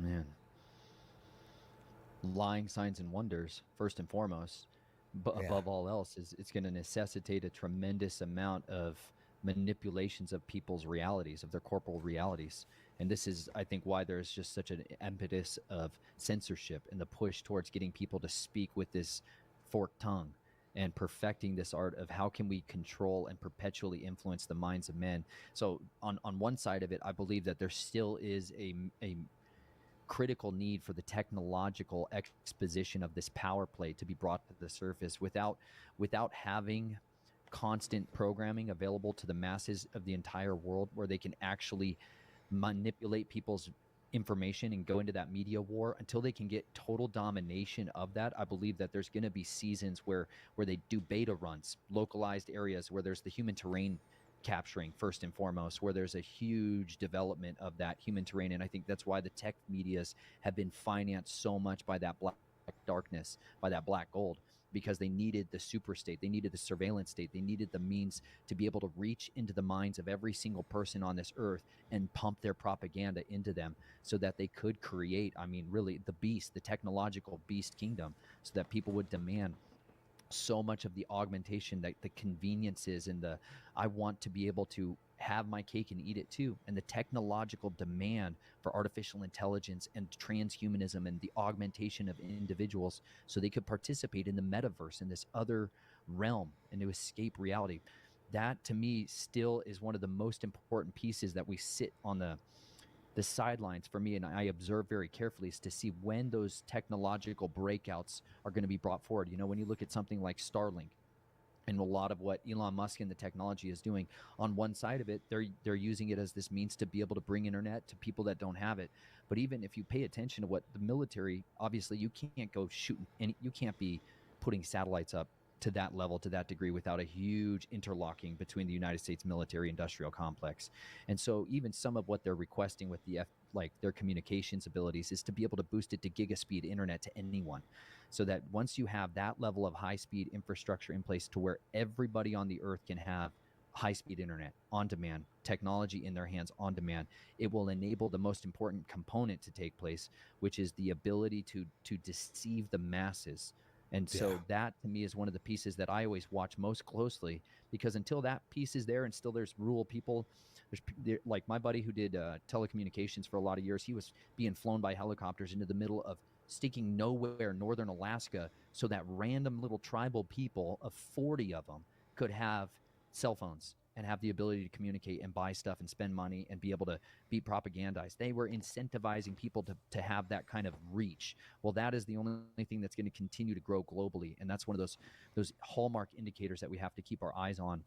Man, lying signs and wonders, first and foremost, but Yeah. above all else, is it's going to necessitate a tremendous amount of manipulations of people's realities, of their corporal realities. And this is, I think, why there's just such an impetus of censorship and the push towards getting people to speak with this forked tongue and perfecting this art of how can we control and perpetually influence the minds of men. So on one side of it, I believe that there still is a critical need for the technological exposition of this power play to be brought to the surface without having constant programming available to the masses of the entire world where they can actually manipulate people's information and go into that media war until they can get total domination of that. I believe that there's going to be seasons where they do beta runs, localized areas where there's the human terrain capturing first and foremost, where there's a huge development of that human terrain. And I think that's why the tech medias have been financed so much by that black darkness, by that black gold, because they needed the super state, they needed the surveillance state, they needed the means to be able to reach into the minds of every single person on this earth and pump their propaganda into them so that they could create, I mean, really the beast, the technological beast kingdom, so that people would demand so much of the augmentation, that the conveniences and the I want to be able to have my cake and eat it too, and the technological demand for artificial intelligence and transhumanism and the augmentation of individuals so they could participate in the metaverse in this other realm and to escape reality. That to me still is one of the most important pieces that we sit on the sidelines for me, and I observe very carefully, is to see when those technological breakouts are going to be brought forward. You know, when you look at something like Starlink and a lot of what Elon Musk and the technology is doing, on one side of it, they're using it as this means to be able to bring internet to people that don't have it. But even if you pay attention to what the military, obviously you can't go shooting any, you can't be putting satellites up to that level, to that degree, without a huge interlocking between the United States military industrial complex. And so even some of what they're requesting with like their communications abilities is to be able to boost it to gigaspeed internet to anyone, so that once you have that level of high speed infrastructure in place to where everybody on the earth can have high speed internet on demand, technology in their hands on demand, it will enable the most important component to take place, which is the ability to deceive the masses. And so Yeah. that to me is one of the pieces that I always watch most closely, because until that piece is there and still there's rural people, like my buddy who did telecommunications for a lot of years, he was being flown by helicopters into the middle of stinking nowhere, northern Alaska, so that random little tribal people of 40 of them could have cell phones and have the ability to communicate and buy stuff and spend money and be able to be propagandized. They were incentivizing people to have that kind of reach. Well, that is the only thing that's going to continue to grow globally, and that's one of those hallmark indicators that we have to keep our eyes on.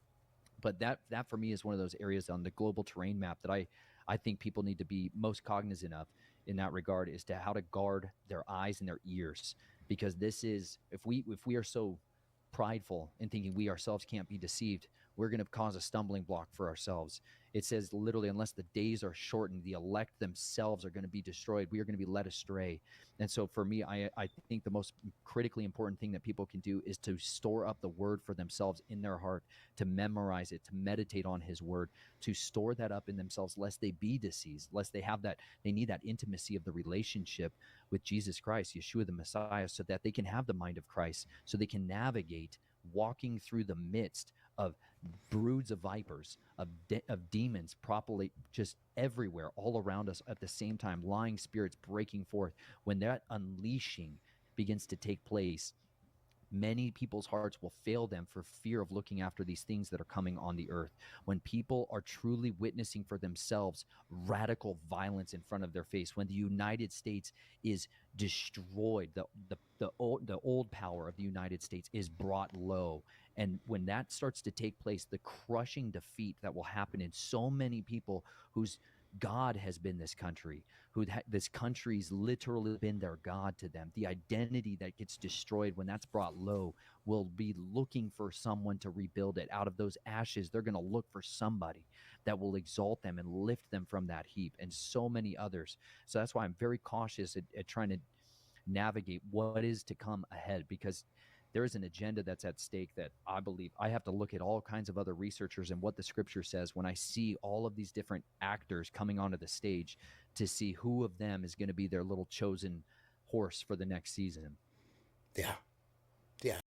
But that for me is one of those areas on the global terrain map that I think people need to be most cognizant of in that regard, is to how to guard their eyes and their ears, because this is, if we are so prideful in thinking we ourselves can't be deceived, we're going to cause a stumbling block for ourselves. It says literally, unless the days are shortened, the elect themselves are going to be destroyed. We are going to be led astray. And so for me, I think the most critically important thing that people can do is to store up the word for themselves in their heart, to memorize it, to meditate on his word, to store that up in themselves, lest they be deceived, lest they have that, they need that intimacy of the relationship with Jesus Christ, Yeshua the Messiah, so that they can have the mind of Christ, so they can navigate walking through the midst of broods of vipers, of demons, properly just everywhere, all around us at the same time, lying spirits breaking forth. When that unleashing begins to take place, many people's hearts will fail them for fear of looking after these things that are coming on the earth. When people are truly witnessing for themselves radical violence in front of their face, when the United States is destroyed, the old power of the United States is brought low, and when that starts to take place, the crushing defeat that will happen in so many people whose God has been this country, this country's literally been their God to them. The identity that gets destroyed when that's brought low will be looking for someone to rebuild it. Out of those ashes, they're going to look for somebody that will exalt them and lift them from that heap, and so many others. So that's why I'm very cautious at trying to navigate what is to come ahead, because there is an agenda that's at stake that I believe I have to look at all kinds of other researchers and what the scripture says when I see all of these different actors coming onto the stage to see who of them is going to be their little chosen horse for the next season. Yeah.